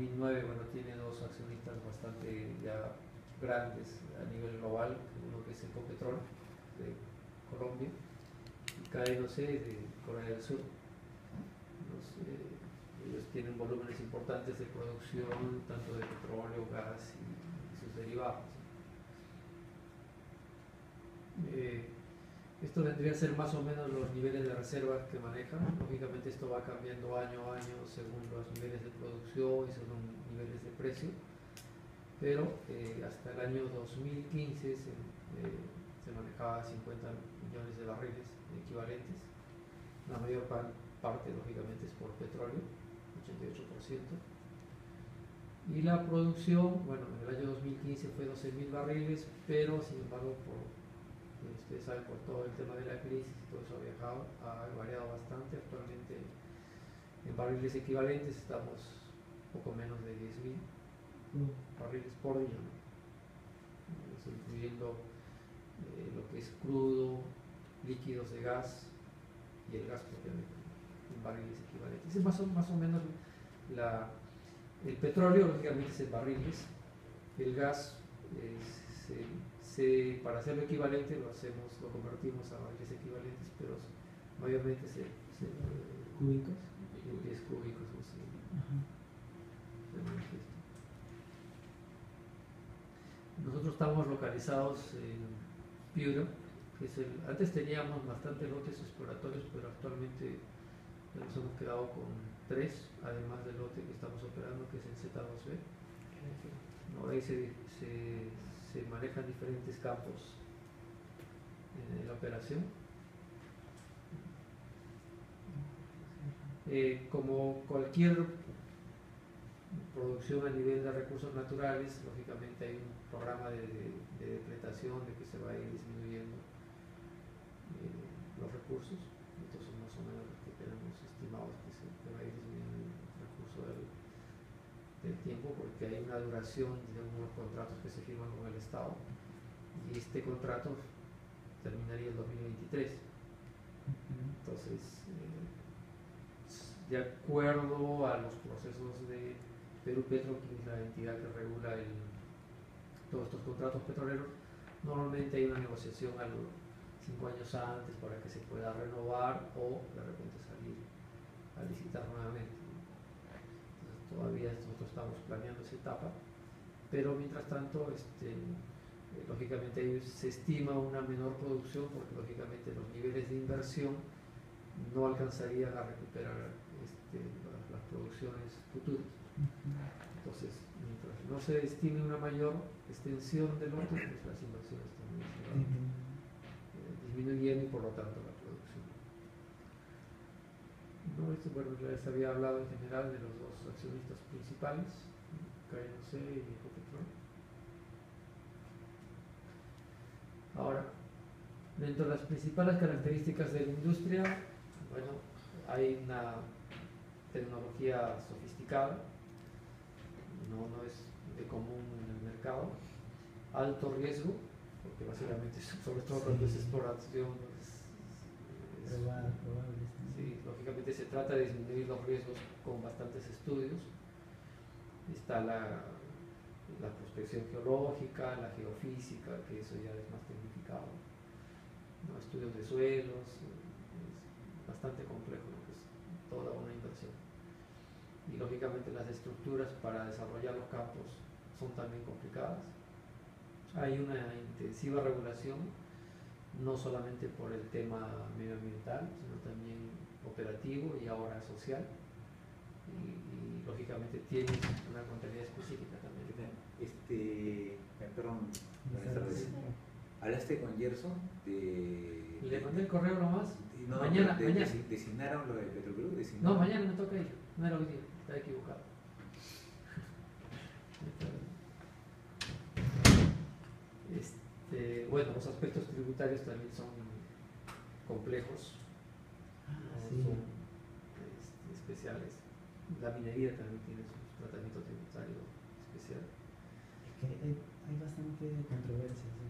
2009, bueno, tiene dos accionistas bastante ya grandes a nivel global, uno que es Ecopetrol de Colombia y KNOC de Corea del Sur. Ellos tienen volúmenes importantes de producción tanto de petróleo, gas y sus derivados. Esto vendría a ser más o menos los niveles de reservas que manejan. Lógicamente esto va cambiando año a año según los niveles de producción y según niveles de precio, pero hasta el año 2015 se manejaba 50 millones de barriles equivalentes. La mayor parte lógicamente es por petróleo, 88%. Y la producción, bueno, en el año 2015 fue 12.000 barriles, pero sin embargo ustedes saben, por todo el tema de la crisis, todo eso ha variado bastante. Actualmente en barriles equivalentes estamos poco menos de 10.000 barriles por día, ¿no? Incluyendo lo que es crudo, líquidos de gas y el gas propiamente, en barriles equivalentes. Es más o menos el petróleo, lógicamente, es en barriles. El gas para hacerlo equivalente lo convertimos a barriles equivalentes, pero mayormente cúbicos. En pies cúbicos, no sé. Nosotros estamos localizados en Piura, que antes teníamos bastantes lotes exploratorios, pero actualmente nos hemos quedado con 3, además del lote que estamos operando, que es el Z2B. ¿No? Ahí se manejan diferentes campos en la operación. Como cualquier producción a nivel de recursos naturales, lógicamente hay un programa de depletación, de que se va a ir disminuyendo los recursos. Estos son más o menos los que tenemos estimados que se va a ir disminuyendo el recurso del tiempo, porque hay una duración de unos contratos que se firman con el Estado y este contrato terminaría el 2023. Entonces, de acuerdo a los procesos de Perú Petro, que es la entidad que regula todos estos contratos petroleros, normalmente hay una negociación a los 5 años antes para que se pueda renovar o de repente salir a licitar nuevamente. Entonces, todavía nosotros estamos planeando esa etapa, pero mientras tanto lógicamente se estima una menor producción porque lógicamente los niveles de inversión no alcanzarían a recuperar las producciones futuras. Entonces, mientras no se estime una mayor extensión del lote, pues las inversiones también se van disminuyendo y por lo tanto la producción. ¿No? Bueno, ya les había hablado en general de los dos accionistas principales, KNOC y Ecopetrol. Ahora, dentro de las principales características de la industria, bueno, hay una tecnología sofisticada, no es de común en el mercado, alto riesgo, porque básicamente, sobre todo cuando es exploración, sí, lógicamente se trata de disminuir los riesgos con bastantes estudios. Está la prospección geológica, la geofísica, que eso ya es más tecnificado, ¿no? Estudios de suelos, es bastante complejo, ¿no? Es toda una inversión. Y lógicamente las estructuras para desarrollar los campos son también complicadas. Hay una intensiva regulación, no solamente por el tema medioambiental, sino también operativo y ahora social. Y lógicamente tiene una contabilidad específica también. Perdón, buenas tardes. ¿Hablaste con Gerson? Le mandé el correo nomás. No, mañana. ¿Designaron lo de Petroclub? No, mañana me toca ir. No era hoy día, estaba equivocado. Bueno, los aspectos tributarios también son complejos, son especiales. La minería también tiene su tratamiento tributario especial. Hay bastante controversias, ¿no?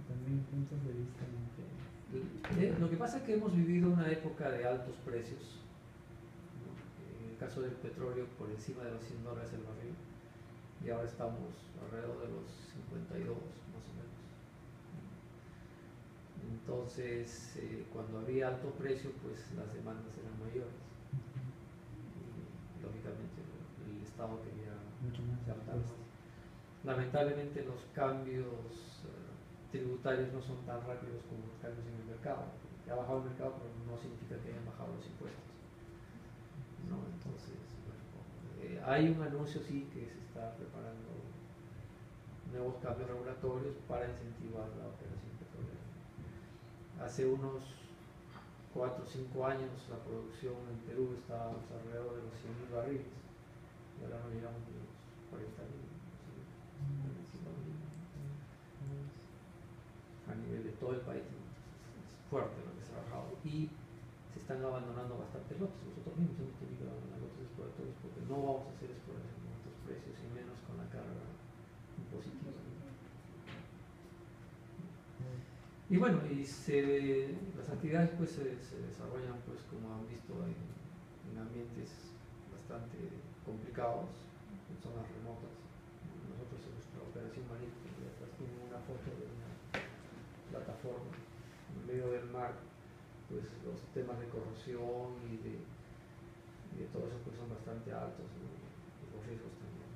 También puntos de vista Lo que pasa es que hemos vivido una época de altos precios, ¿no? En el caso del petróleo por encima de los $100 el barril, y ahora estamos alrededor de los 52 más o menos. Entonces, cuando había alto precio, pues las demandas eran mayores y lógicamente el Estado quería Mucho más. captar más. Lamentablemente los cambios tributarios no son tan rápidos como los cambios en el mercado. Ha bajado el mercado, pero no significa que hayan bajado los impuestos, ¿no? Entonces, bueno, hay un anuncio sí que se está preparando nuevos cambios regulatorios para incentivar la operación petrolera. Hace unos 4 o 5 años la producción en Perú estaba alrededor de los 100.000 barriles y ahora nos llegamos a los 40.000, a nivel de todo el país. Es fuerte lo que se ha bajado y se están abandonando bastantes lotes. Nosotros mismos hemos tenido que abandonar lotes exploratorios porque no vamos a hacer exploración con estos precios y menos con la carga impositiva. Y bueno, las actividades pues se desarrollan, pues como han visto, en ambientes bastante complicados, en zonas remotas. Nosotros en nuestra operación marítima, atrás tienen una foto de una plataforma en medio del mar, pues los temas de corrosión y de todo eso pues son bastante altos, ¿no? Y los riesgos también.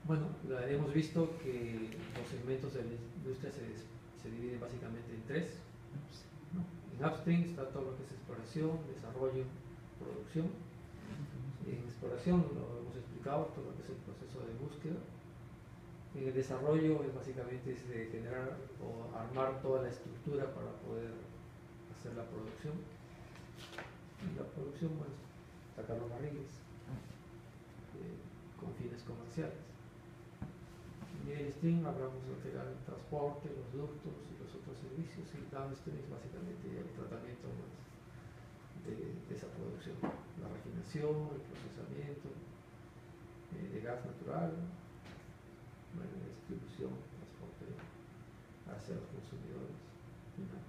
Bueno, hemos visto que los segmentos de la industria se dividen básicamente en 3, ¿no? En upstream está todo lo que es exploración, desarrollo, producción. En exploración lo hemos explicado, todo lo que es el proceso de búsqueda. En el desarrollo básicamente es de generar o armar toda la estructura para poder hacer la producción. Y la producción, bueno, sacar los barriles con fines comerciales. En el stream hablamos de el transporte, los ductos y los otros servicios, y downstream es básicamente el tratamiento más de esa producción, la refinación, el procesamiento de gas natural, bueno, la distribución, transporte hacia los consumidores finales.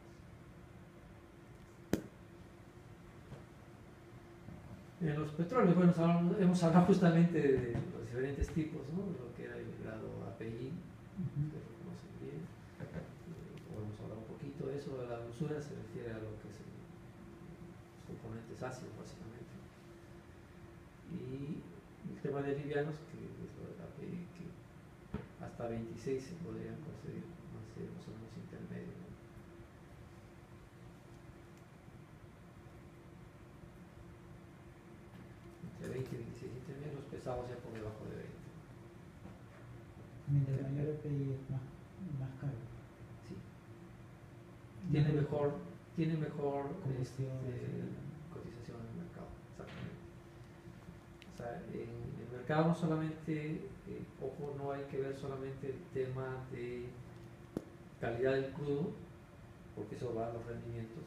En los petróleos, bueno, hemos hablado justamente de los diferentes tipos, ¿no? De lo que era el grado API, que lo conocen bien. Hemos hablado un poquito de eso, de la dulzura se refiere a lo que es los componentes ácidos, básicamente. Y el tema de livianos, que es lo del API, que hasta 26 se podrían conseguir, más o menos intermedio, ¿no? De 20 y 26 intermedios, los pesados ya por debajo de 20. Mientras mayor EPI es más caro. Sí. Tiene mejor Combustión, cotización en el mercado, exactamente. O sea, en el mercado no solamente, ojo, no hay que ver solamente el tema de calidad del crudo, porque eso va a los rendimientos.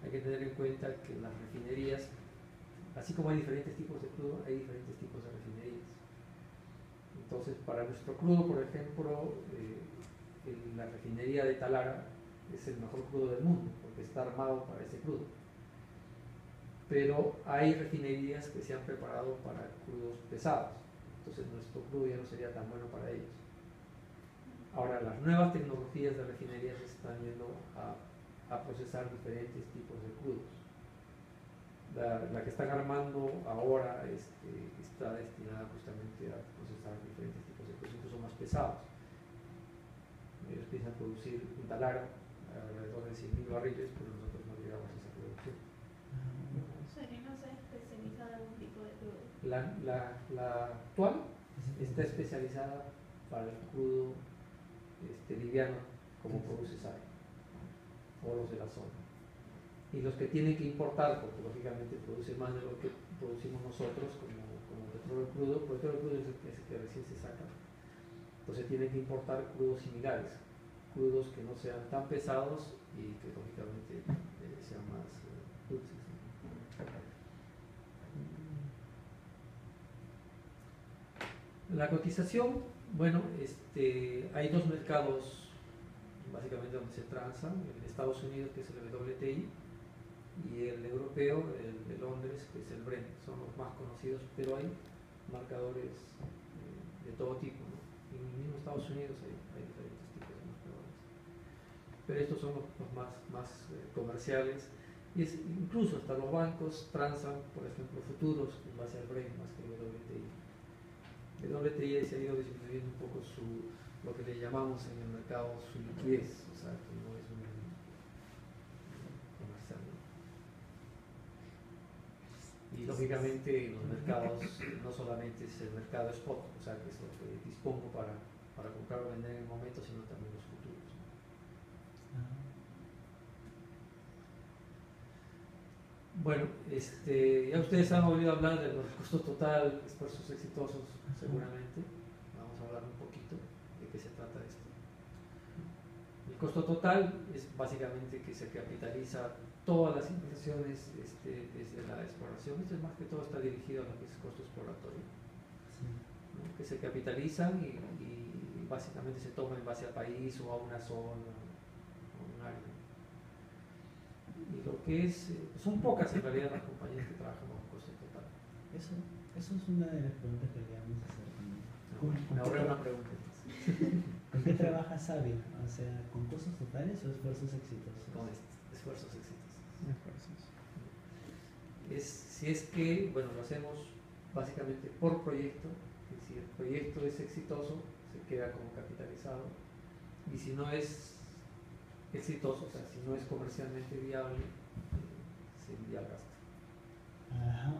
Hay que tener en cuenta que las refinerías, así como hay diferentes tipos de crudo, hay diferentes tipos de refinerías. Entonces, para nuestro crudo, por ejemplo, la refinería de Talara es el mejor crudo del mundo, porque está armado para ese crudo. Pero hay refinerías que se han preparado para crudos pesados, entonces nuestro crudo ya no sería tan bueno para ellos. Ahora, las nuevas tecnologías de refinerías están yendo a procesar diferentes tipos de crudos. La que están armando ahora está destinada justamente a procesar diferentes tipos de crudos, incluso más pesados. Ellos piensan producir un Talara alrededor de 100.000 barriles, pero nosotros no llegamos a esa producción. O sea que no se ha especializado en algún tipo de crudo. La actual está especializada para el crudo liviano, como produce SAE, o los de la zona. Y los que tienen que importar, porque lógicamente produce más de lo que producimos nosotros, como petróleo crudo, porque el crudo es el que recién se saca. Entonces tienen que importar crudos similares, crudos que no sean tan pesados y que lógicamente sean más dulces. La cotización, bueno, hay dos mercados básicamente donde se transan, en Estados Unidos, que es el WTI, y el europeo, el de Londres, que es el Brent, son los más conocidos, pero hay marcadores de todo tipo, ¿no? Y mismo en Estados Unidos hay diferentes tipos de marcadores. Pero estos son los más comerciales, y incluso hasta los bancos transan, por ejemplo, futuros en base al Brent más que el WTI. El WTI se ha ido disminuyendo un poco lo que le llamamos en el mercado su liquidez, o sea, que no es un comercial, ¿no? Y lógicamente en los mercados no solamente es el mercado spot, o sea, que es lo que dispongo para comprar o vender en el momento, sino también los futuros, ¿no? Bueno, ya ustedes han oído hablar de los costos total, esfuerzos exitosos, seguramente. Vamos a hablar un poquito de qué se trata esto. El costo total es básicamente que se capitaliza todas las inversiones desde la exploración. Esto es más que todo está dirigido a lo que es costo exploratorio, ¿no? Que se capitalizan y básicamente se toma en base al país o a una zona o un área. Y lo que es, son pocas en realidad las compañías que trabajan con costo total. Eso es una de las preguntas que queríamos hacer también. Ahora una pregunta. ¿Con qué trabaja Sabia? O sea, ¿con costos totales o esfuerzos exitosos? Con esfuerzos exitosos. Esfuerzos. Si es que, bueno, lo hacemos básicamente por proyecto, y si el proyecto es exitoso, se queda como capitalizado, y si no es exitoso, o sea, si no es comercialmente viable, se envía al gasto. Ajá.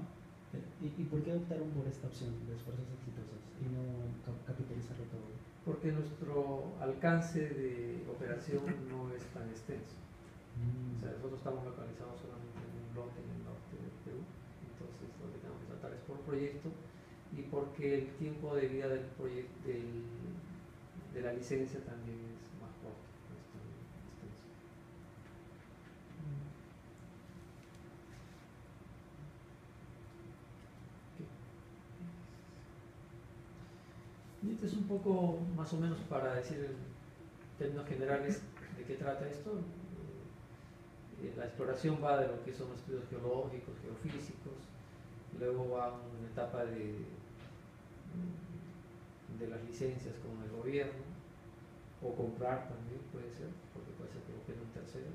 ¿Y por qué optaron por esta opción de esfuerzos exitosos y no capitalizarlo todo? Porque nuestro alcance de operación no es tan extenso. O sea, nosotros estamos localizados solamente en un bloque en el norte del Perú, entonces lo que tenemos que tratar es por proyecto y porque el tiempo de vida del proyecto, de la licencia también es más corto, no es tan extenso. Y este es un poco más o menos para decir en términos generales de qué trata esto. La exploración va de lo que son los estudios geológicos, geofísicos, luego va una etapa de las licencias con el gobierno, o comprar también puede ser, porque puede ser que lo quiera un tercero,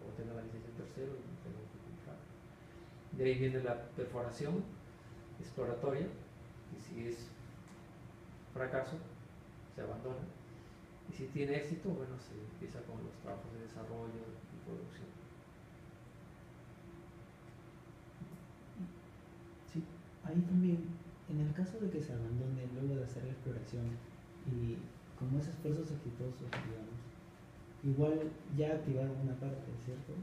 o tenga la licencia en tercero y tenga que comprar. De ahí viene la perforación exploratoria, y si es fracaso, se abandona. Y si tiene éxito, bueno, se empieza con los trabajos de desarrollo y producción. Sí, ahí también, en el caso de que se abandone luego de hacer la exploración y como es esfuerzos exitosos, digamos, igual ya activaron una parte, ¿cierto?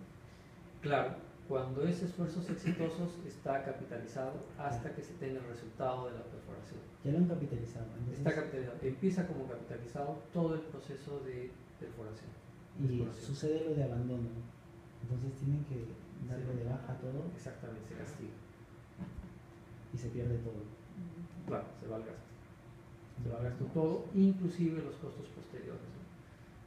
Claro, cuando es esfuerzos exitosos está capitalizado hasta que se tenga el resultado de la perforación. Ya lo han capitalizado. Entonces, Está capitalizado, empieza como capitalizado todo el proceso de perforación. y sucede lo de abandono. Entonces tienen que darle de baja todo Exactamente, se castiga. y se pierde todo. Claro, se va al gasto. Se va al gasto todo, inclusive los costos posteriores, ¿no?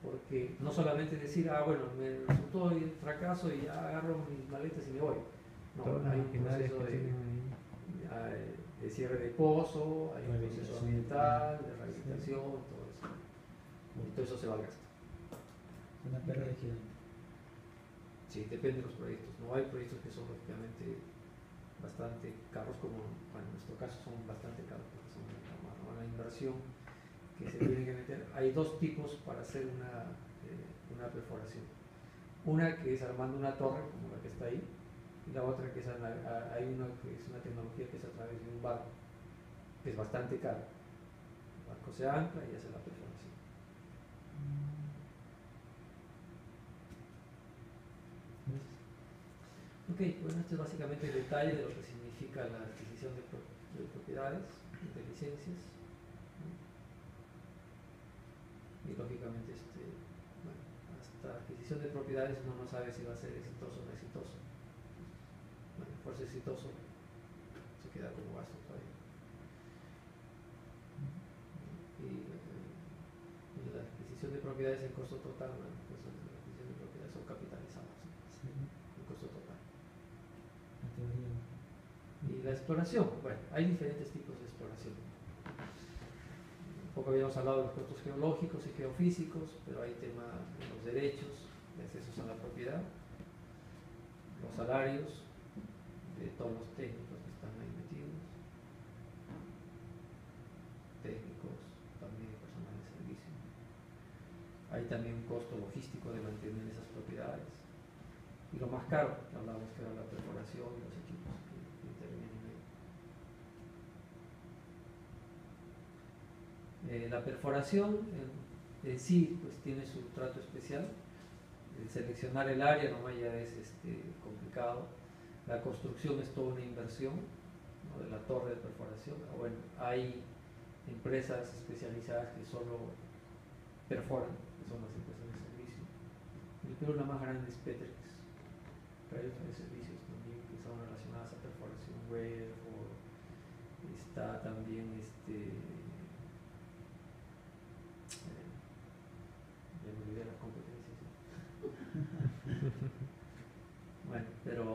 Porque no solamente decir, bueno, me resultó el fracaso y ya agarro mis maletas y me voy. No, hay un proceso de cierre de pozo, hay un proceso ambiental, de rehabilitación, todo eso. Y todo eso se va al gasto. Una pérdida gigante. Sí, depende de los proyectos. No hay proyectos que son lógicamente bastante caros, como en nuestro caso son bastante caros, porque son una inversión que se tiene que meter. Hay dos tipos para hacer una perforación. Una que es armando una torre, como la que está ahí, y la otra que es, hay una que es una tecnología que es a través de un barco, que es bastante caro. El barco se ancla y hace la perforación. Ok, bueno, esto es básicamente el detalle de lo que significa la adquisición de propiedades, de licencias, ¿no? Y lógicamente, bueno, hasta adquisición de propiedades uno no sabe si va a ser exitoso o no exitoso. Bueno, por ser exitoso, se queda como gasto todavía. Y la adquisición de propiedades en costo total, bueno, pues las adquisiciones de propiedades son capitalizadas, ¿no? Sí. El costo la exploración, bueno, hay diferentes tipos de exploración. Un poco habíamos hablado de los costos geológicos y geofísicos, pero hay tema de los derechos, de accesos a la propiedad, los salarios de todos los técnicos que están ahí metidos, técnicos, también personal de servicio. Hay también un costo logístico de mantener esas propiedades. Y lo más caro, que hablábamos que era la perforación y los equipos que intervienen ahí. La perforación en sí pues tiene su trato especial. El seleccionar el área nomás ya es complicado. La construcción es toda una inversión, ¿no? De la torre de perforación. Bueno, hay empresas especializadas que solo perforan, que son las empresas de servicio. En el Perú la más grande es Petrex, pero hay otros servicios también que son relacionados a perforación web, o está también ya me olvidé las competencias. Bueno, pero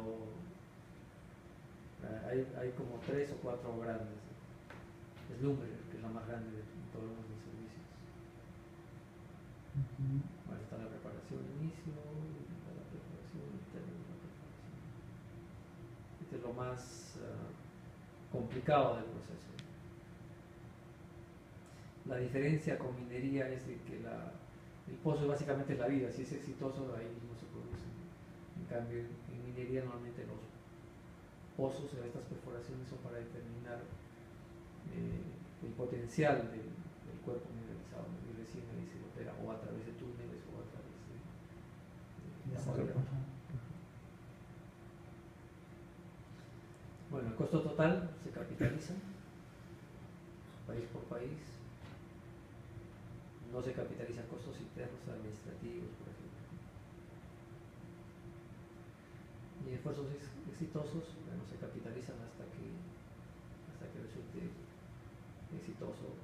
hay como 3 o 4 grandes. Es Lumber, que es la más grande de todos los servicios. Bueno, está la preparación de inicio, está la preparación interna de la preparación. Este es lo más complicado del proceso. La diferencia con minería es de que el pozo básicamente es la vida. Si es exitoso, ahí mismo se produce. En cambio, en minería normalmente los pozos o estas perforaciones son para determinar el potencial del cuerpo mineralizado, y recién ahí se opera o a través de túneles o a través de Bueno, el costo total se capitaliza país por país. No se capitalizan costos internos administrativos, por ejemplo. Y esfuerzos exitosos, bueno, se capitalizan hasta que resulte exitoso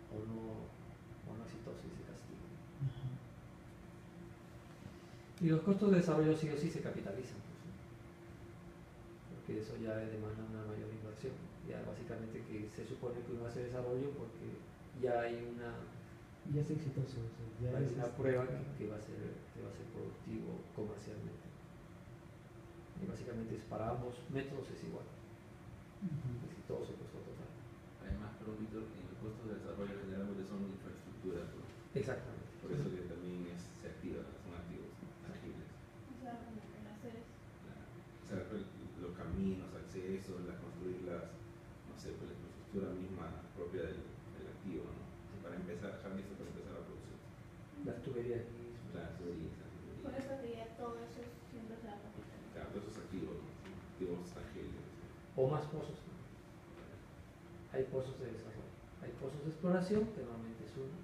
o no exitoso y se castiga. Y los costos de desarrollo sí o sí se capitalizan, pues, ¿no? Porque eso ya demanda una mayor inversión. Ya básicamente que se supone que uno hace desarrollo porque ya hay una exitoso, o sea, ya hay es una prueba que va a ser productivo comercialmente. Y básicamente es para ambos métodos es igual. Exitoso, costo total. Además, pero Víctor, en el costo de desarrollo generalmente son infraestructuras, ¿no? Exactamente. Por eso que también se activan, son activos tangibles. O sea, como que nacer es. O sea, los caminos, accesos, construir no sé, pues la infraestructura misma propia del activo, ¿no? Para empezar, dejar listo para empezar la producción. Las tuberías mismas. Las tuberías, Por eso diría todo eso siempre se va a capitalizar. claro, todos esos activos, ¿no? Activos tangibles. O más pozos. Hay pozos de desarrollo. Hay pozos de exploración, que normalmente es uno.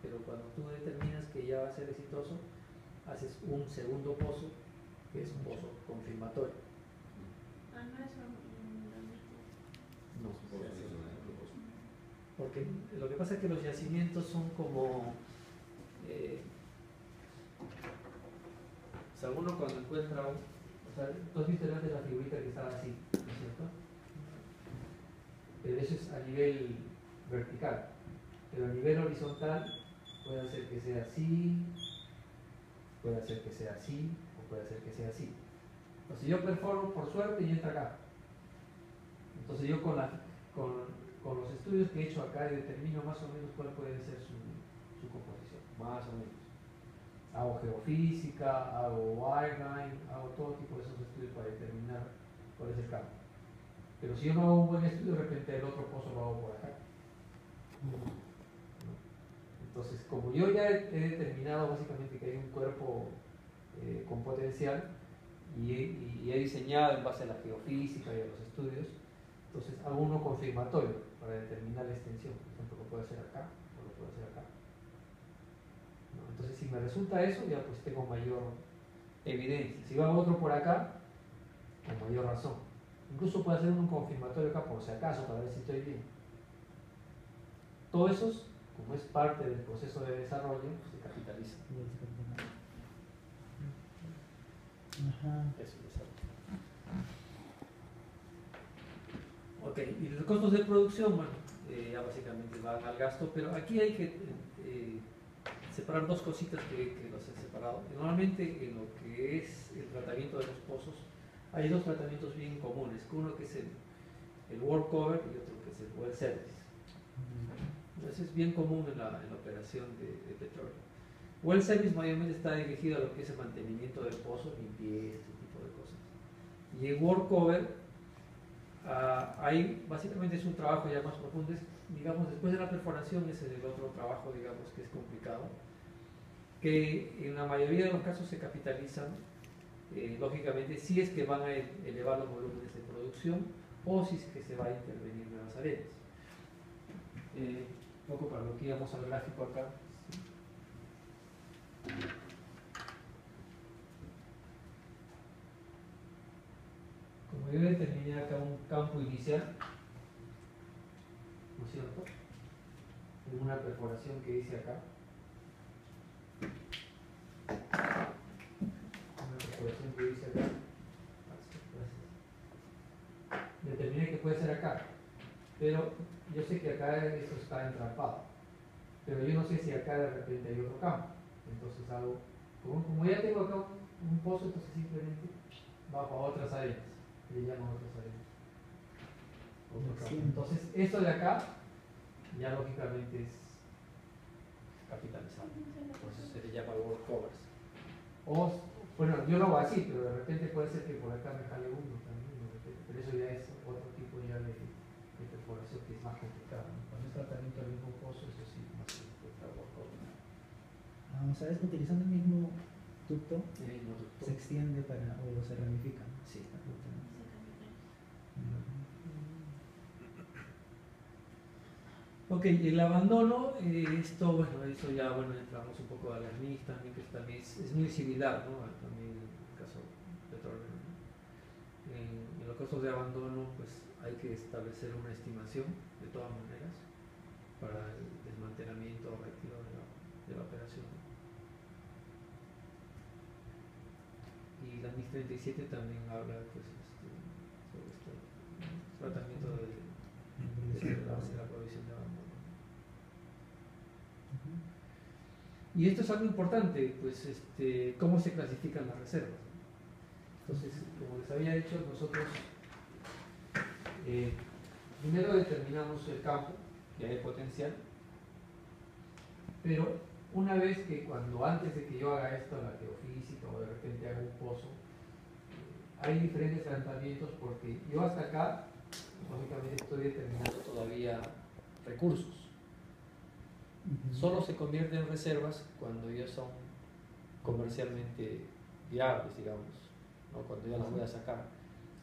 Pero cuando tú determinas que ya va a ser exitoso, haces un segundo pozo, que es un pozo confirmatorio. Ah, no es lo mismo. No. Por eso es una proporción. Porque lo que pasa es que los yacimientos son como... o sea, uno cuando encuentra o sea, tú has visto delante la figurita que estaba así, ¿no es cierto? Pero eso es a nivel vertical. Pero a nivel horizontal puede hacer que sea así, puede hacer que sea así, o puede hacer que sea así. Entonces yo perforo por suerte y entra acá. Entonces yo con los estudios que he hecho acá determino más o menos cuál puede ser su composición, más o menos. Hago geofísica, hago wireline, hago todo tipo de esos estudios para determinar cuál es el campo. Pero si yo no hago un buen estudio, de repente el otro pozo lo hago por acá. Entonces, como yo ya he determinado básicamente que hay un cuerpo con potencial y he diseñado en base a la geofísica y a los estudios, entonces hago uno confirmatorio para determinar la extensión. Por ejemplo, lo puedo hacer acá o lo puedo hacer acá. ¿No? Entonces, si me resulta eso, ya pues tengo mayor evidencia. Si hago otro por acá, con mayor razón. Incluso puedo hacer un confirmatorio acá por si acaso, para ver si estoy bien. Todo eso, como es parte del proceso de desarrollo, pues se capitaliza. Ajá. Eso es desarrollo. Ok, y los costos de producción, bueno, ya básicamente van al gasto, pero aquí hay que separar dos cositas que los he separado. Normalmente en lo que es el tratamiento de los pozos, hay dos tratamientos bien comunes, uno que es el work cover y otro que es el well service. Entonces es bien común en la operación de petróleo. Well service mayormente está dirigido a lo que es el mantenimiento del pozo, limpieza, este tipo de cosas. Y el work cover, ahí básicamente es un trabajo ya más profundo, digamos, después de la perforación es el otro trabajo, digamos, que es complicado, que en la mayoría de los casos se capitalizan, lógicamente, si es que van a elevar los volúmenes de producción o si es que se va a intervenir nuevas arenas. Un poco para lo que íbamos al gráfico acá. Como yo determiné acá un campo inicial, ¿no es cierto? En una perforación que hice acá. Una perforación que hice acá. Determiné que puede ser acá. Pero yo sé que acá esto está entrampado. Pero yo no sé si acá de repente hay otro campo. Entonces hago, como ya tengo acá un pozo, entonces simplemente bajo a otras arenas. Le llamo a otras arenas. Otro campo. Entonces esto de acá ya lógicamente es capitalizado. Entonces se le llama work covers. O, bueno, yo lo hago así, pero de repente puede ser que por acá me jale uno también, de repente. Pero eso ya es otro tipo ya de perforación que es más complicado, ¿no? Cuando es tratamiento del mismo pozo, eso sí, más complicado. O sea, es utilizando el mismo ducto, El mismo ducto. se extiende para, o se ramifica. Sí. Ok, el abandono, esto, bueno, eso ya, bueno, entramos un poco a las NIS también, que también es muy similar, ¿no? También en el caso petróleo, ¿no? En los casos de abandono, pues hay que establecer una estimación, de todas maneras, para el desmantelamiento reactivo de la operación. Y la NIS 37 también habla, pues, sobre este tratamiento de la provisión de abandono. Y esto es algo importante, pues, cómo se clasifican las reservas. Entonces, como les había dicho, nosotros primero determinamos el campo, que hay potencial, pero una vez que antes de que yo haga esto, la geofísica o de repente haga un pozo, hay diferentes tratamientos porque yo hasta acá, lógicamente, estoy determinando todavía recursos. Solo se convierten en reservas cuando ya son comercialmente viables, digamos, ¿no? Cuando ya las voy a sacar.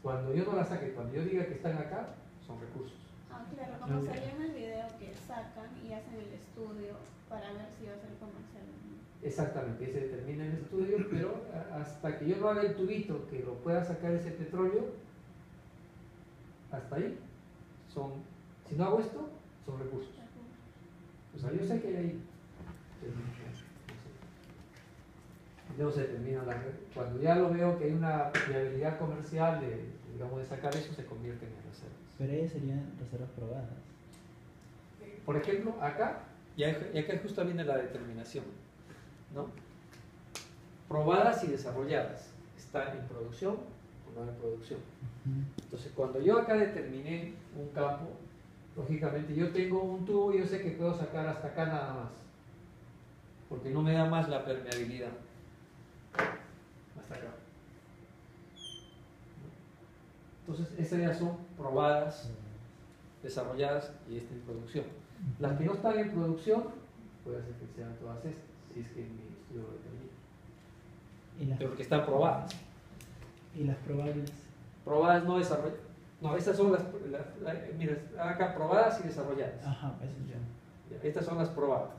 Cuando yo no las saque, cuando yo diga que están acá, son recursos. Ah, claro, como salió en el video que sacan y hacen el estudio para ver si va a ser comercial o no. Exactamente, se determina en el estudio, pero hasta que yo no haga el tubito que lo pueda sacar ese petróleo, hasta ahí si no hago esto, son recursos. O sea, yo sé que hay no se determina cuando ya lo veo que hay una viabilidad comercial digamos, de sacar eso, se convierte en reservas. Pero ellas serían reservas probadas. Por ejemplo, acá, y acá justo viene la determinación, ¿no? Probadas y desarrolladas. ¿Está en producción o no en producción? Entonces, cuando yo acá determiné un campo, lógicamente yo tengo un tubo y yo sé que puedo sacar hasta acá nada más, porque no me da más la permeabilidad. Hasta acá. Entonces, esas ya son probadas, desarrolladas y en producción. Las que no están en producción, puede ser que sean todas estas, si es que mi estudio lo determina. Pero que están probadas. ¿Y las probables? Probadas no desarrolladas. No, estas son mira, acá probadas y desarrolladas. Ajá, eso ya. Estas son las probadas.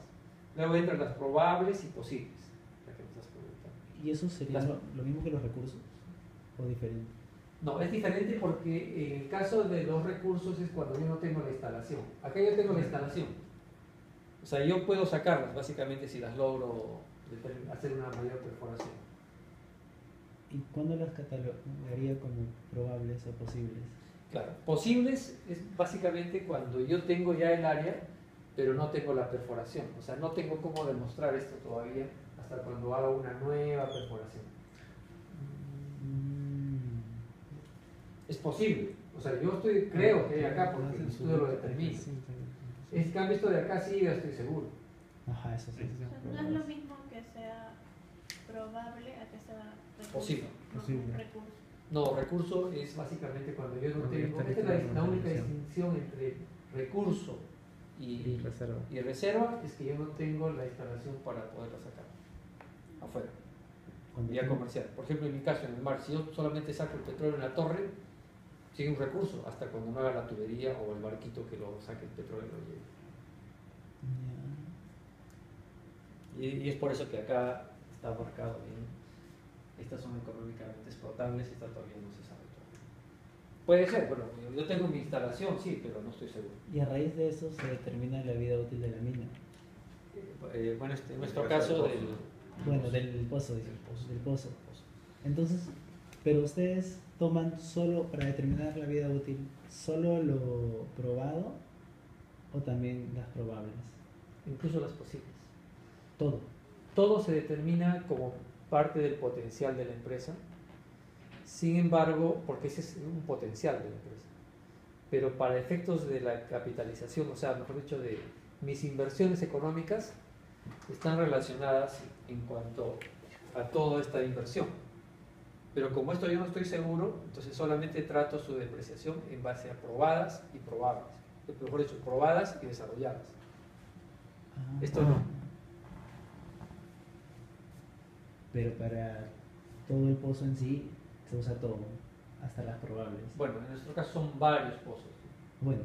Luego entran las probables y posibles. ¿Y eso sería lo mismo que los recursos? ¿O diferente? No, es diferente porque en el caso de los recursos es cuando yo no tengo la instalación. Acá yo tengo la instalación. O sea, yo puedo sacarlas básicamente si las logro hacer una mayor perforación. ¿Y cuándo las catalogaría como probables o posibles? Claro, posibles es básicamente cuando yo tengo ya el área, pero no tengo la perforación. O sea, no tengo cómo demostrar esto todavía hasta cuando haga una nueva perforación. Es posible. O sea, yo creo que hay acá porque el estudio lo determina. En cambio, esto de acá sí, ya estoy seguro. Ajá, eso sí. O sea, no es lo mismo que sea probable a que sea recurso. Posible. No, Posible. recurso. No, recurso es básicamente cuando yo no Cuando ya tengo. está Esta es lista la la única información. distinción entre recurso Y reserva. y reserva, es que yo no tengo la instalación para poderla sacar afuera, Cuando vía tú- comercial. Por ejemplo, en mi caso, en el mar, si yo solamente saco el petróleo en la torre, sigue un recurso hasta cuando no haga la tubería o el barquito que lo saque el petróleo y lo lleve. Y es por eso que acá está marcado bien. Estas son económicamente explotables, esta todavía no se sabe todavía. Puede ser, bueno, yo tengo mi instalación, sí, pero no estoy seguro. Y a raíz de eso se determina la vida útil de la mina. Bueno, en nuestro caso del... Bueno, del pozo, dice. Del pozo. Entonces, pero ustedes toman solo, para determinar la vida útil, solo lo probado o también las probables. Incluso las posibles. Todo. Todo se determina como parte del potencial de la empresa, sin embargo, porque ese es un potencial de la empresa, pero para efectos de la capitalización, o sea, mejor dicho, de mis inversiones económicas, están relacionadas en cuanto a toda esta inversión. Pero como esto yo no estoy seguro, entonces solamente trato su depreciación en base a probadas y probables, mejor dicho, probadas y desarrolladas. Ah. Esto no. Pero para todo el pozo en sí se usa todo, hasta las probables. Bueno, en nuestro caso son varios pozos. Bueno,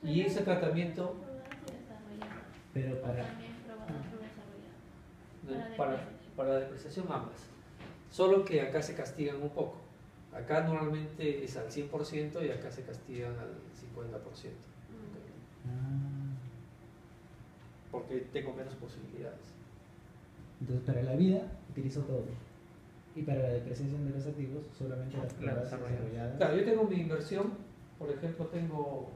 Sí. Y ese tratamiento Probadas y desarrolladas. pero O para... también probadas o desarrolladas. para depreciación ambas. Solo que acá se castigan un poco. Acá normalmente es al 100% y acá se castigan al 50%. Ah, Porque tengo menos posibilidades. entonces para la vida utilizo todo. Y para la depreciación de los activos solamente las probadas desarrolladas. Claro, yo tengo mi inversión, por ejemplo, tengo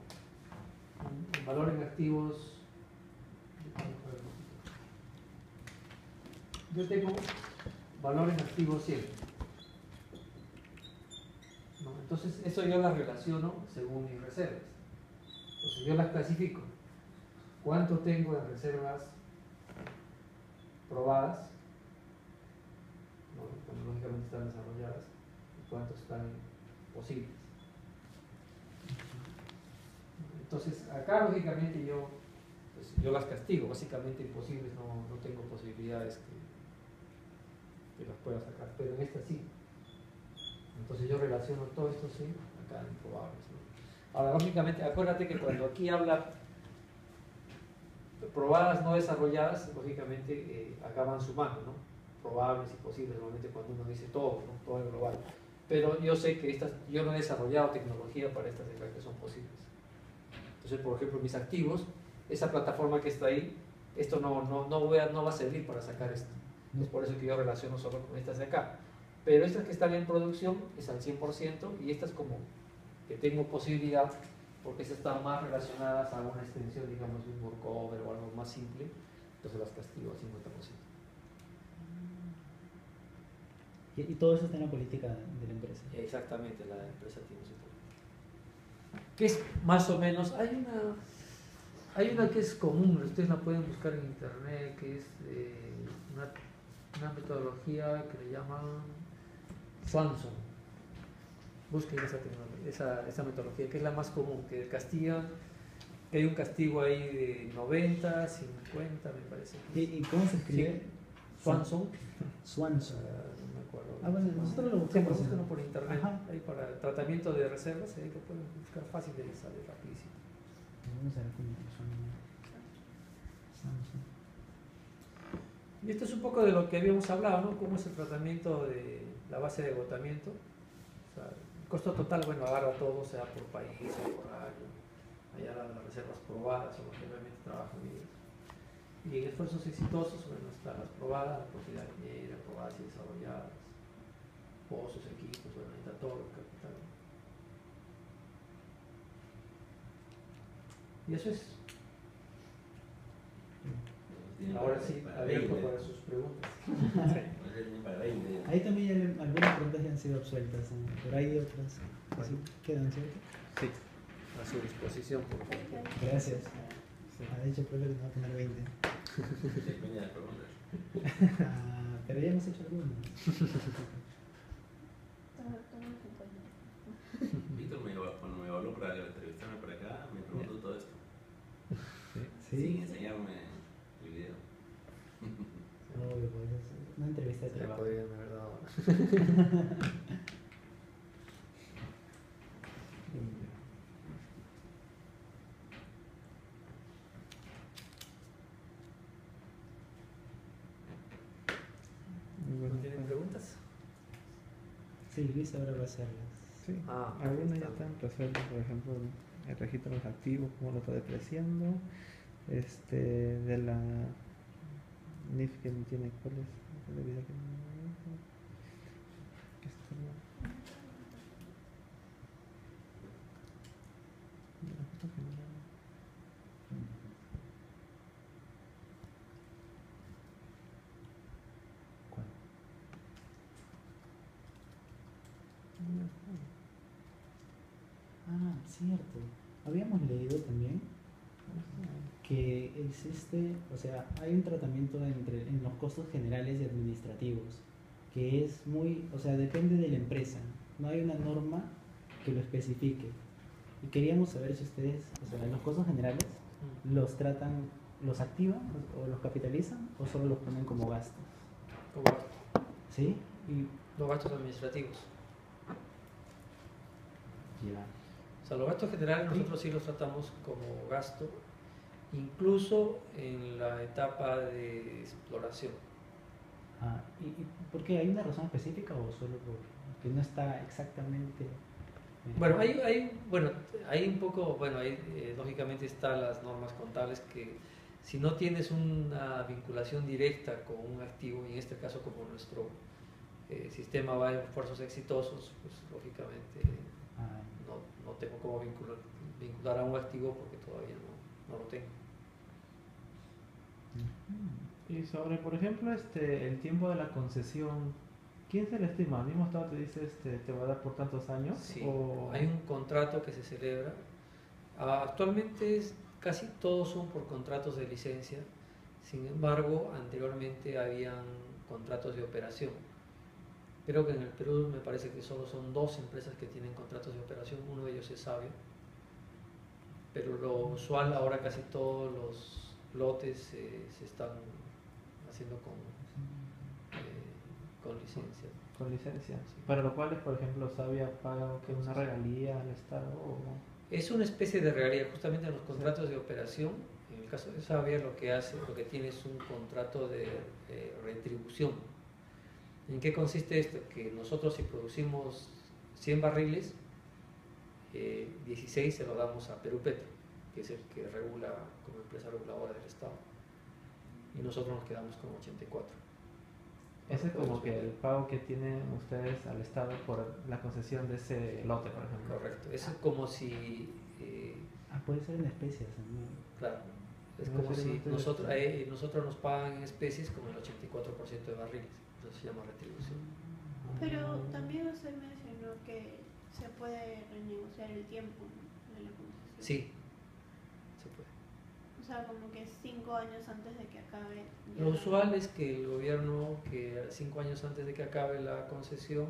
un valor en activos. Yo tengo valor en activos 100. ¿No? Entonces, eso yo las relaciono según mis reservas. Entonces, yo las clasifico. ¿Cuánto tengo en reservas probadas? ¿No? Cuando lógicamente están desarrolladas. ¿Y cuánto están posibles? Entonces, acá lógicamente yo las castigo. Básicamente imposibles, no tengo posibilidades que las pueda sacar, pero en esta sí. Entonces yo relaciono todo esto sí, acá en probables, ¿no? Ahora, lógicamente, acuérdate que cuando aquí habla probadas no desarrolladas, lógicamente acá van sumando, ¿no? Probables y posibles, normalmente cuando uno dice todo, ¿no? Todo es global. Pero yo sé que yo no he desarrollado tecnología para estas de las que son posibles. Entonces, por ejemplo, mis activos, esa plataforma que está ahí, esto no va a servir para sacar esto. Es por eso que yo relaciono solo con estas de acá. Pero estas que están en producción es al 100% y estas como que tengo posibilidad, porque estas están más relacionadas a una extensión, digamos, de un workover o algo más simple, entonces las castigo al 50%. Y todo eso está en la política de la empresa. Exactamente, la empresa tiene su política. Que es más o menos, hay una que es común, ustedes la pueden buscar en internet, que es una metodología que le llaman Swanson. Busquen esa metodología, que es la más común, que castigan, que hay un castigo ahí de 90, 50, me parece. ¿Y cómo se escribe? Swanson. Swanson. No me acuerdo. Ah, bueno, nosotros lo Sí, buscamos. búsquenlo por internet, Ajá. ahí para el tratamiento de reservas, ahí lo pueden buscar fácil de sale rapidísimo. Vamos a ver cómo Swanson. Y esto es un poco de lo que habíamos hablado, ¿no? Cómo es el tratamiento de la base de agotamiento. O sea, el costo total, bueno, agarra todo, sea por país o por año. Allá las reservas probadas son las que realmente trabajan bien. Y en esfuerzos exitosos, bueno, están las probadas, la propiedad minera, probadas y desarrolladas, pozos, equipos, bueno, ahí está todo el capital. Y eso es. Tiene Ahora sí, para abierto 20. para sus preguntas. Tiene para 20. Ahí también ya algunas preguntas ya han sido absueltas, ¿no? Pero hay otras que sí quedan, ¿cierto? Sí, a su disposición, por favor. Gracias. Ha dicho el profe que no va a poner 20. Depende de las preguntas. Ah, pero ya hemos hecho algunas. Víctor, cuando me habló para entrevistarme para acá, me preguntó todo esto. Sí. Sin enseñarme el video. Obvio, pues es una entrevista de Se trabajo. podrían haber dado. ¿No tienen preguntas? Sí, Luis ahora va a hacerlas. Sí, Ah, algunas ya está. están resueltas, por ejemplo, el registro de los activos, cómo lo está depreciando, de la NIF que no tiene cuál es la vida que no- que está la- de la foto general. ¿Cuál? Ah, cierto. Habíamos leído también que existe, o sea, hay un tratamiento en los costos generales y administrativos, que es muy, o sea, depende de la empresa. No hay una norma que lo especifique. Y queríamos saber si ustedes, o sea, los costos generales, los tratan, los activan o los capitalizan o solo los ponen como gastos. Como gasto. ¿Sí? Y Los gastos administrativos. ya. O sea, los gastos generales nosotros sí los tratamos como gasto, incluso en la etapa de exploración. Ah, ¿y por qué? ¿Hay una razón específica o solo porque no está exactamente? Bueno, hay un poco, bueno, ahí lógicamente están las normas contables que si no tienes una vinculación directa con un activo, y en este caso como nuestro sistema va en esfuerzos exitosos, pues lógicamente Ah, no tengo cómo vincular a un activo porque todavía no lo tengo. ujú. Y sobre, por ejemplo, el tiempo de la concesión, ¿quién se le estima? ¿El mismo Estado te dice, te va a dar por tantos años? Sí, ¿O hay un contrato que se celebra. Actualmente casi todos son por contratos de licencia, sin embargo, anteriormente habían contratos de operación. Creo que en el Perú me parece que solo son 2 empresas que tienen contratos de operación, uno de ellos es Sabio, pero lo usual ahora casi todos los lotes se están haciendo con licencia. con licencia? Sí. Para lo cual, por ejemplo, Sabia paga que una regalía al Estado. Es una especie de regalía, justamente en los contratos de operación. En el caso de Sabia lo que tiene es un contrato de retribución. ¿En qué consiste esto? Que nosotros si producimos 100 barriles, 16 se lo damos a Perú Petro, que es el que regula como empresa reguladora del Estado. Y nosotros nos quedamos con 84. Ese es como Podemos que el vender. pago que tienen ustedes al Estado por la concesión de ese lote, por ejemplo. Correcto. Es como si, Ah, puede ser en especies también. claro, es No como si necesariamente nosotros nos pagan en especies como el 84% de barriles. Eso se llama retribución. Pero también usted mencionó que se puede renegociar el tiempo, ¿no?, de la concesión. Sí, se puede. O sea, como que 5 años antes de que acabe. ya- Lo usual es que el gobierno, que 5 años antes de que acabe la concesión,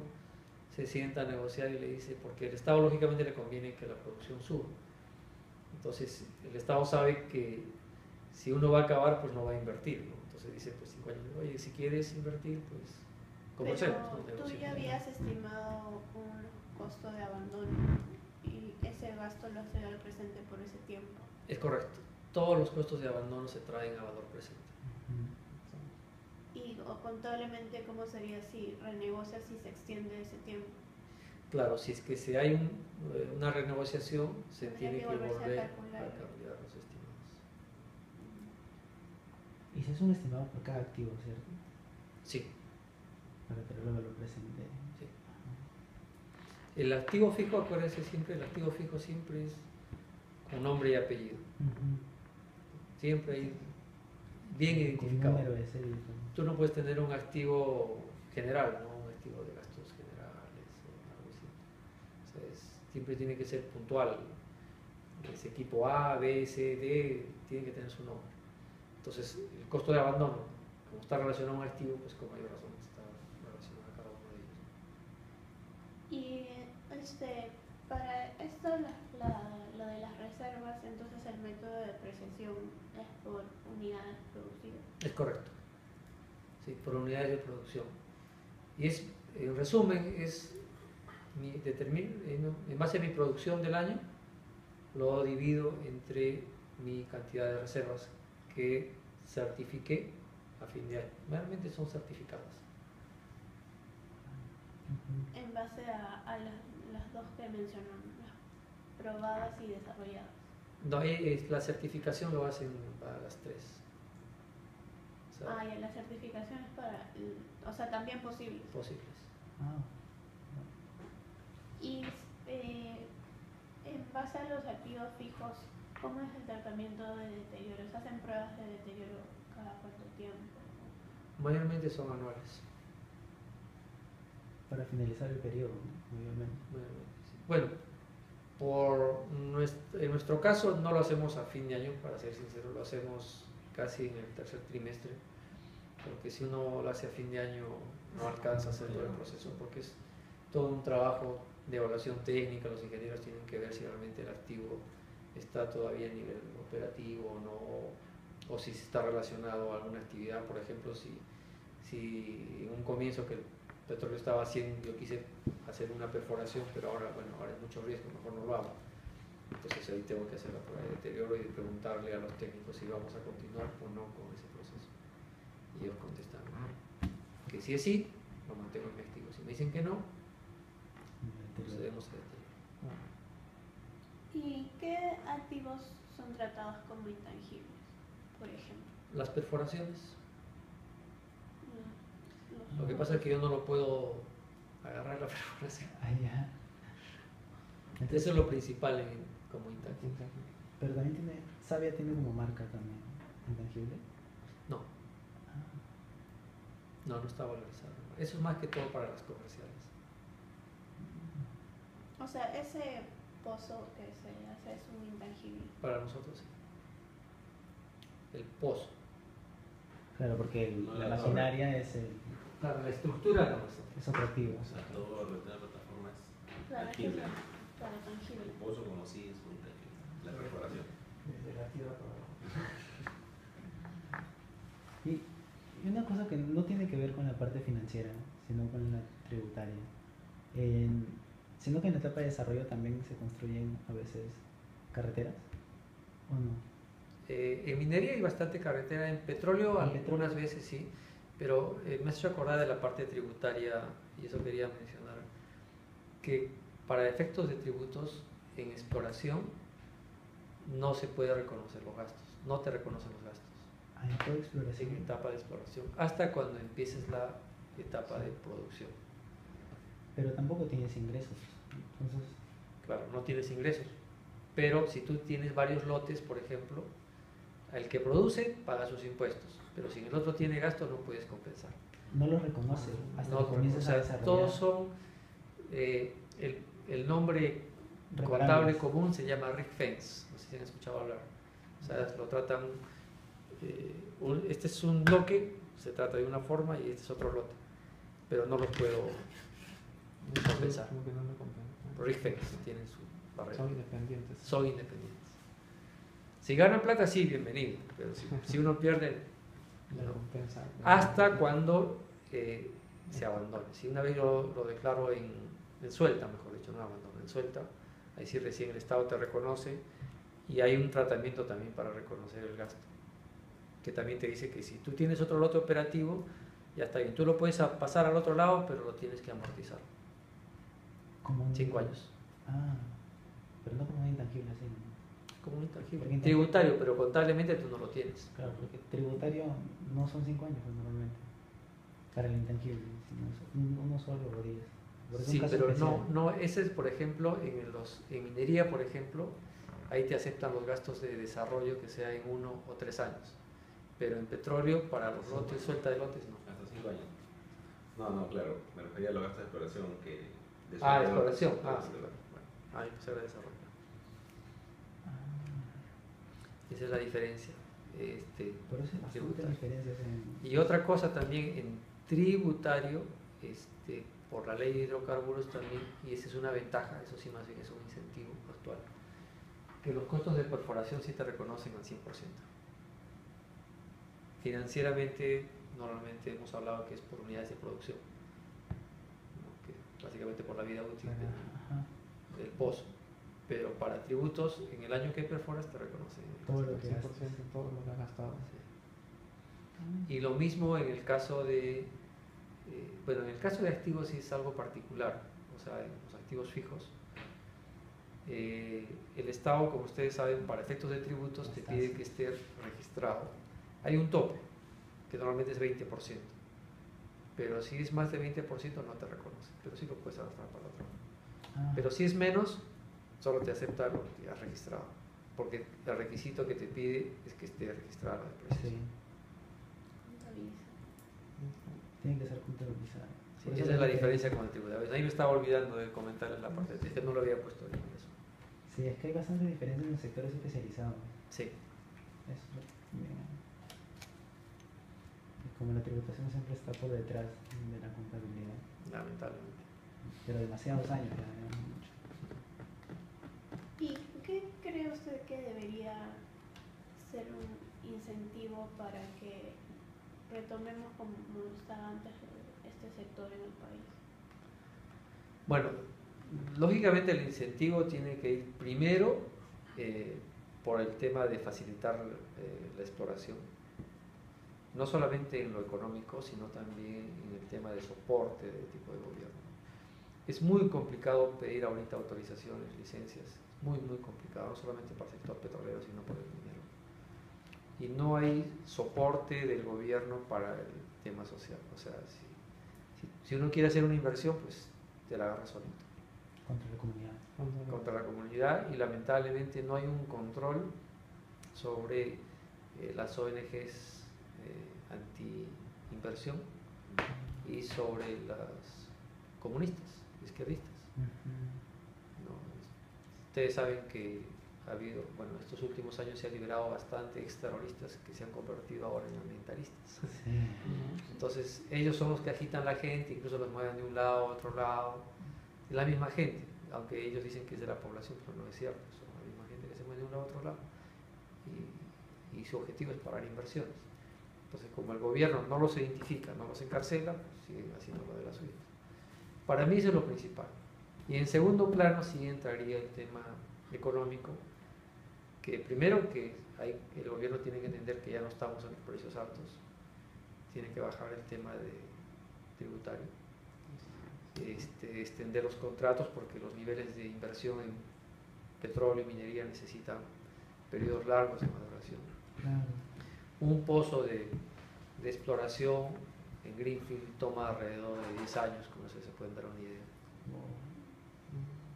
se sienta a negociar y le dice, porque el Estado lógicamente le conviene que la producción suba. Entonces, el Estado sabe que si uno va a acabar, pues no va a invertir, ¿no? Entonces dice, pues 5 años, oye, si quieres invertir, pues conversemos, ¿no? Pero tú Negociemos. ya habías estimado un costo de abandono y ese gasto lo hace al presente por ese tiempo. Es correcto. Todos los costos de abandono se traen a valor presente. Y contablemente, ¿cómo sería si renegocias y se extiende ese tiempo? Claro, si es que si hay una renegociación, se Habría tiene que que volverse a volver a calcular. calcular los estimados. Y se es un estimado por cada activo, ¿cierto? Sí, Para tenerlo a valor presente. sí. El activo fijo, acuérdense siempre, el activo fijo siempre es un nombre y apellido. Ujú. Siempre hay bien Con identificado. número de serie. ¿no? Tú no puedes tener un activo general, ¿no? Un activo de gastos generales o algo así. O sea, siempre tiene que ser puntual. Ese equipo A, B, C, D tiene que tener su nombre. Entonces, el costo de abandono, como está relacionado a un activo, pues con mayor razón está relacionado a cada uno de ellos. Y para esto, lo de las reservas, entonces el método de depreciación es por unidades producidas. Es correcto. Sí, por unidades de producción. Y es, en resumen, es en base a mi producción del año, lo divido entre mi cantidad de reservas que certifiqué a fin de año. Realmente son certificadas. Ujú. En base a las dos que mencionamos, las probadas y desarrolladas. No, la certificación lo hacen para las tres. O sea, Y la certificación es para, o sea, también posibles. posibles. Ah, Y en base a los activos fijos, ¿cómo es el tratamiento de deterioro? ¿Se hacen pruebas de deterioro cada cuánto tiempo? Mayormente son anuales. para finalizar el periodo, ¿no? Obviamente. Bueno, en nuestro caso no lo hacemos a fin de año, para ser sincero, lo hacemos casi en el tercer trimestre, porque si uno lo hace a fin de año no alcanza a hacer todo el proceso, porque es todo un trabajo de evaluación técnica. Los ingenieros tienen que ver si realmente el activo está todavía a nivel operativo o no, o si está relacionado a alguna actividad. Por ejemplo, si en un comienzo que el petróleo estaba haciendo, yo quise hacer una perforación, pero ahora hay mucho riesgo, mejor no lo hago. Entonces ahí tengo que hacer la prueba de deterioro y de preguntarle a los técnicos si vamos a continuar o no con ese proceso. Y ellos contestan que si es sí, lo mantengo en mi activo. Si me dicen que no, procedemos a deterioro. ¿Y qué activos son tratados como intangibles, por ejemplo? Las perforaciones. Los- Lo que pasa es que yo no lo puedo agarrar la perforación. Ah, ya. Eso es lo principal como intangible. Pero también Savia tiene como marca también, intangible. No, no está valorizado. Eso es más que todo para las comerciales. O sea, ese pozo que se hace es un intangible. Para nosotros sí. El pozo. Claro, porque No, la la maquinaria es Claro, la estructura no es. es operativo. O sea, todo lo que la plataforma es Claro, es que tangible. es para tangible. El pozo como si es un tangible. La perforación. Desde la tierra para abajo. Y una cosa que no tiene que ver con la parte financiera, sino con la tributaria. Sino que en la etapa de desarrollo también se construyen a veces carreteras, ¿o no? En minería hay bastante carretera, en petróleo En algunas petróleo. veces sí, pero me has hecho acordar de la parte tributaria, y eso quería mencionar, que para efectos de tributos en exploración no se puede reconocer los gastos, no te reconocen los gastos Ah, en toda exploración. en etapa de exploración, hasta cuando empieces la etapa de producción. Pero tampoco tienes ingresos. Entonces, Claro, no tienes ingresos, pero si tú tienes varios lotes, por ejemplo, el que produce paga sus impuestos, pero si el otro tiene gastos no puedes compensar. no lo reconoce hasta No, que o comienzas a sea, desarrollar. todos son, el nombre Reparables. contable común se llama rig fence, no sé si han escuchado hablar. O sea, lo tratan, este es un bloque, se trata de una forma y este es otro lote, pero no los puedo compensar. Como que no lo compensa. Rig fence tienen su barrera. Son independientes. Son independientes. Si ganan plata, sí, bienvenido, pero si uno pierde, La no. compensa. Hasta cuando se abandone. Si una vez lo declaro en suelta, mejor dicho, no abandono, en suelta, ahí sí recién el Estado te reconoce y hay un tratamiento también para reconocer el gasto, que también te dice que si tú tienes otro lote operativo, ya está bien, tú lo puedes pasar al otro lado, pero lo tienes que amortizar, Como un- 5 años, Ah, pero no como un intangible así, ¿no? como un intangible, Porque tributario, pero contablemente tú no lo tienes. Claro, porque tributario no son 5 años pues, normalmente para el intangible, sino uno solo o 10. Porque es un Sí, caso pero especial. no, ese es, por ejemplo, en minería, por ejemplo, ahí te aceptan los gastos de desarrollo que sea en 1 o 3 años. Pero en petróleo, para los lotes, suelta de lotes, no. Hasta 5 años. No, claro, me refería a los gastos de exploración que... de Ah, sueldo, exploración. de- Ah, sí, claro. Bueno, ahí pues era desarrollo. Esa es la diferencia. Por eso hay bastantes Tributario. diferencias en... Y otra cosa también en tributario, por la ley de hidrocarburos también, y esa es una ventaja, eso sí más bien es un incentivo actual, que los costos de perforación sí te reconocen al 100%. Financieramente, normalmente hemos hablado que es por unidades de producción, ¿no? Que básicamente por la vida útil Ajá. del pozo. Pero para tributos, en el año que perforas te reconocen Todo lo que 100% gastas. todo lo que has gastado. Y lo mismo en el caso de, bueno, en el caso de activos sí es algo particular, o sea, en los activos fijos. El Estado, como ustedes saben, para efectos de tributos te pide que esté registrado. Hay un tope, que normalmente es 20%, pero si es más de 20% no te reconoce, pero sí lo puedes arrastrar para otro. Ah, Pero si es menos, solo te acepta lo que has registrado, porque el requisito que te pide es que esté registrado la depreciación. sí, Contabiliza. tiene que ser contabilizado. Sí, Por eso esa es la que- diferencia con el tributario. Ahí me estaba olvidando de comentarles la parte de que no lo había puesto en eso. Sí, es que hay bastante diferencia en los sectores especializados. Sí, Eso bien. Y como la tributación siempre está por detrás de la contabilidad, lamentablemente. pero demasiados años ya mucho. ¿Y qué cree usted que debería ser un incentivo para que retomemos como estaba antes este sector en el país? Bueno, lógicamente el incentivo tiene que ir primero por el tema de facilitar la exploración, no solamente en lo económico, sino también en el tema de soporte de tipo de gobierno. Es muy complicado pedir ahorita autorizaciones, licencias, muy complicado, no solamente para el sector petrolero, sino por el minero. Y no hay soporte del gobierno para el tema social. O sea, si uno quiere hacer una inversión, pues te la agarra solito Contra la comunidad. contra la comunidad, y lamentablemente no hay un control sobre las ONGs anti-inversión y sobre las comunistas, izquierdistas. ¿No? Ustedes saben que ha habido, bueno, estos últimos años se ha liberado bastante exterroristas que se han convertido ahora en ambientalistas. Sí. Entonces ellos son los que agitan a la gente, incluso los mueven de un lado a otro lado. Es la misma gente, aunque ellos dicen que es de la población, pero no es cierto, son la misma gente que se mueve de un lado a otro lado. Y su objetivo es parar inversiones. Entonces, como el gobierno no los identifica, no los encarcela, pues siguen haciendo lo de las suyas. Para mí eso es lo principal. Y en segundo plano sí entraría el tema económico, que primero que el gobierno tiene que entender que ya no estamos en los precios altos, tiene que bajar el tema de tributario, extender los contratos, porque los niveles de inversión en petróleo y minería necesitan periodos largos de maduración. Claro. Un pozo de exploración en Greenfield toma alrededor de 10 años, como se pueden dar una idea.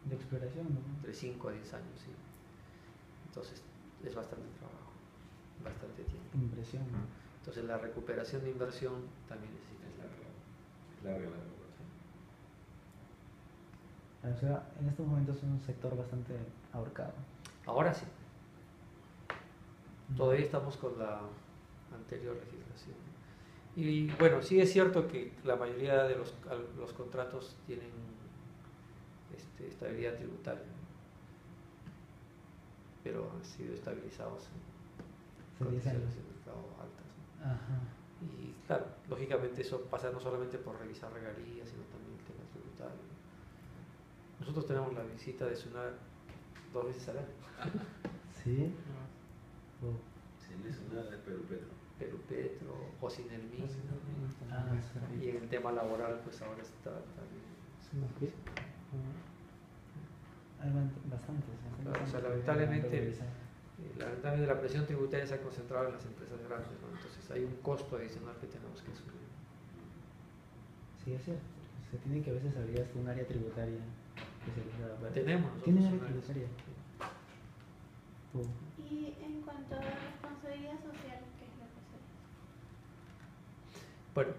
De exploración, ¿no? Entre 5 a 10 años, sí. Entonces es bastante trabajo, bastante tiempo. Impresión. Entonces la recuperación de inversión también necesita tiempo. Larga. O sea, en estos momentos es un sector bastante ahorcado. Ahora sí, todavía estamos con la anterior legislación. Y bueno, sí es cierto que la mayoría de los contratos tienen estabilidad tributaria, pero han sido estabilizados en Hace 10 condiciones años. de mercado altas, ¿no? Ajá. Y claro, lógicamente eso pasa no solamente por revisar regalías, sino también el tema tributario. Nosotros tenemos la visita de SUNAT 2 veces al año. ¿Sí? Oh. Si no es nada, es Perú Petro. Perú Petro, Ocinelmin, Ah, y en el tema laboral pues ahora está también. Hay bastantes. Claro, o sea, lamentablemente la presión tributaria se ha concentrado en las empresas grandes, ¿no? Entonces hay un costo adicional que tenemos que asumir. Sí, es cierto. Se tiene que a veces abrir hasta un área tributaria especializada. ¿verdad? Tenemos nosotros ¿Tienen área un área, tributaria? Y en cuanto a responsabilidad social, ¿qué es lo que se Bueno,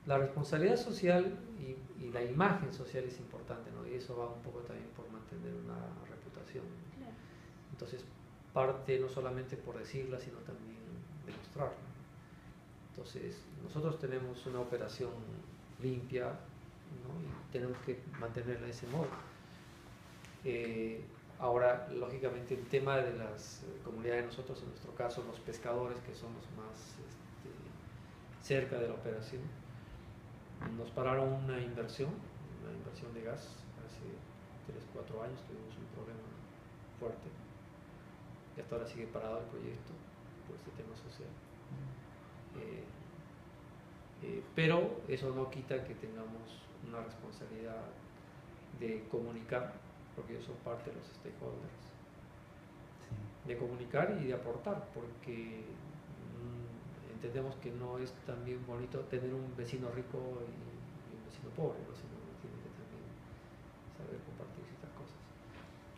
la responsabilidad social y la imagen social es importante, ¿no? Y eso va un poco también por mantener una reputación. Claro. Entonces, parte no solamente por decirla, sino también demostrarla. Entonces, nosotros tenemos una operación limpia, ¿no? Y tenemos que mantenerla de ese modo. Ahora, lógicamente, el tema de las comunidades, nosotros en nuestro caso, los pescadores, que son los más cerca de la operación, nos pararon una inversión de gas. Hace 3-4 años tuvimos un problema fuerte y hasta ahora sigue parado el proyecto por este tema social. Pero eso no quita que tengamos una responsabilidad de comunicar, porque ellos son parte de los stakeholders, de comunicar y de aportar, porque entendemos que no es también bonito tener un vecino rico y un vecino pobre, ¿no? Sino uno tiene que también saber compartir ciertas cosas.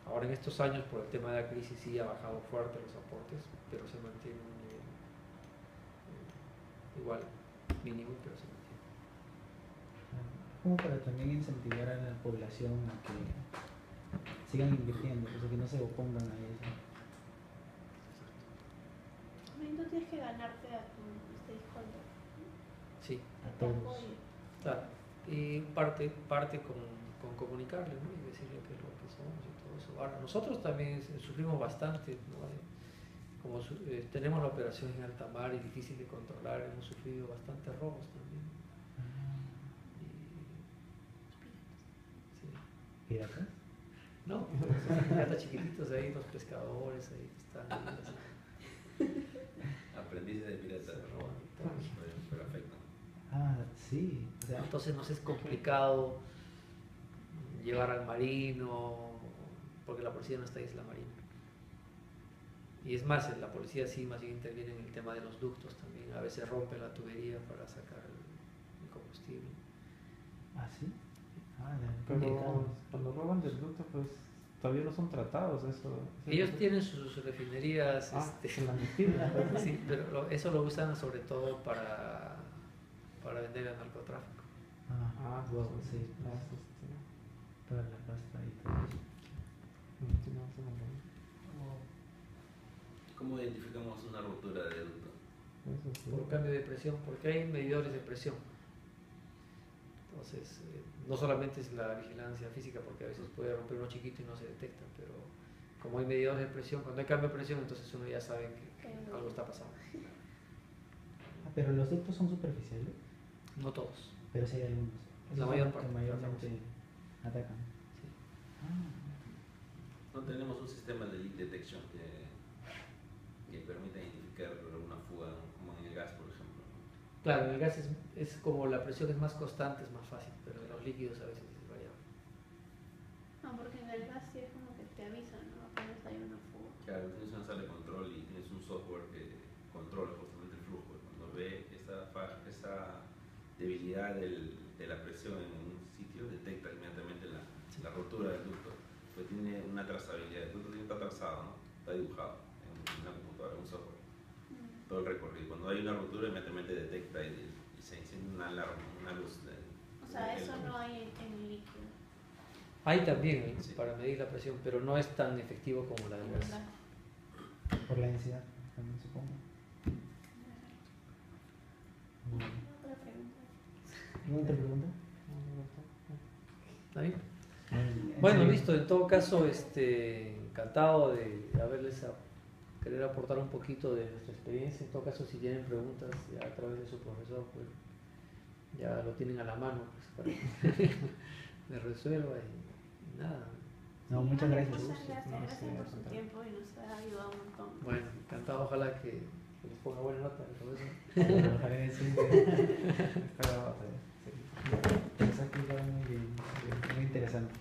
Ahora en estos años, por el tema de la crisis, sí ha bajado fuerte los aportes, pero se mantiene un nivel igual, mínimo, pero se mantiene. Como para también incentivar a la población a que sigan invirtiendo, o sea, que no se opongan a eso. Tú tienes que ganarte a tu stakeholder. Sí, A Te todos. apoye. claro. Y parte con comunicarle, ¿no? Y decirle qué es lo que somos y todo eso. Ahora, nosotros también sufrimos bastante, ¿no? Como tenemos la operación en alta mar y difícil de controlar, hemos sufrido bastantes robos también. Sí. ¿Piratas? No, son piratas chiquititos ahí, los pescadores ahí que están ahí, así, Aprendices de pirata, se ¿no? roban y todo. Pero afecta. Ah, sí. O sea, Entonces nos es complicado llevar al marino, porque la policía no está ahí, es la marina. Y es más, la policía sí más bien interviene en el tema de los ductos también. A veces rompe la tubería para sacar el combustible. ¿ah, sí? Ah, Pero cuando roban del ducto, pues todavía no son tratados eso. Ellos tienen sus refinerías, en la mentira. sí, pero eso lo usan sobre todo para vender al narcotráfico. Ah, wow, sí. Toda la pasta y todo eso. ¿Cómo identificamos una ruptura de ducto? Por cambio de presión, porque hay medidores de presión. Entonces, no solamente es la vigilancia física, porque a veces puede romper uno chiquito y no se detecta, pero como hay medidores de presión, cuando hay cambio de presión, entonces uno ya sabe que algo está pasando. Ah, pero los ductos son superficiales, No todos. pero sí hay algunos. La Esos mayor son los parte, que mayormente sí. atacan. Sí. Ah, No tenemos un sistema de leak detection que permita identificar una fuga, como en el gas, por ejemplo. Claro, en el gas es como la presión es más constante, es más fácil, pero en los líquidos a veces es variable. No, porque en el gas sí es como que te avisan, ¿no? Apenas hay una fuga. Claro, tienes una sala de control y tienes un software que controla justamente el flujo. Cuando ve esa debilidad de la presión en un sitio, detecta inmediatamente la rotura del ducto. Pues tiene una trazabilidad, el ducto está trazado, ¿no? Está dibujado en una computadora, en un software. Todo el recorrido. Cuando hay una rotura, inmediatamente detecta y se enciende una alarma, una luz. O sea, eso no hay en el líquido. Hay también Sí. para medir la presión, pero no es tan efectivo como la del En el gas. gas. por la densidad, también supongo. Otra pregunta. ¿Alguna otra pregunta? ¿Está bien? ¿En Bueno, serio? listo. En todo caso, encantado de haberles querer aportar un poquito de nuestra experiencia. En todo caso, si tienen preguntas ya a través de su profesor, pues ya lo tienen a la mano pues, para que me resuelva y nada. No, Sí, muchas gracias. Muchas gracias, No, gracias sí, por al su contrario. tiempo y nos ha ayudado un montón. Bueno, encantado. Ojalá que les ponga buena nota el profesor. Ojalá que sí. Está grabado, sí. Te has explicado muy bien, muy interesante.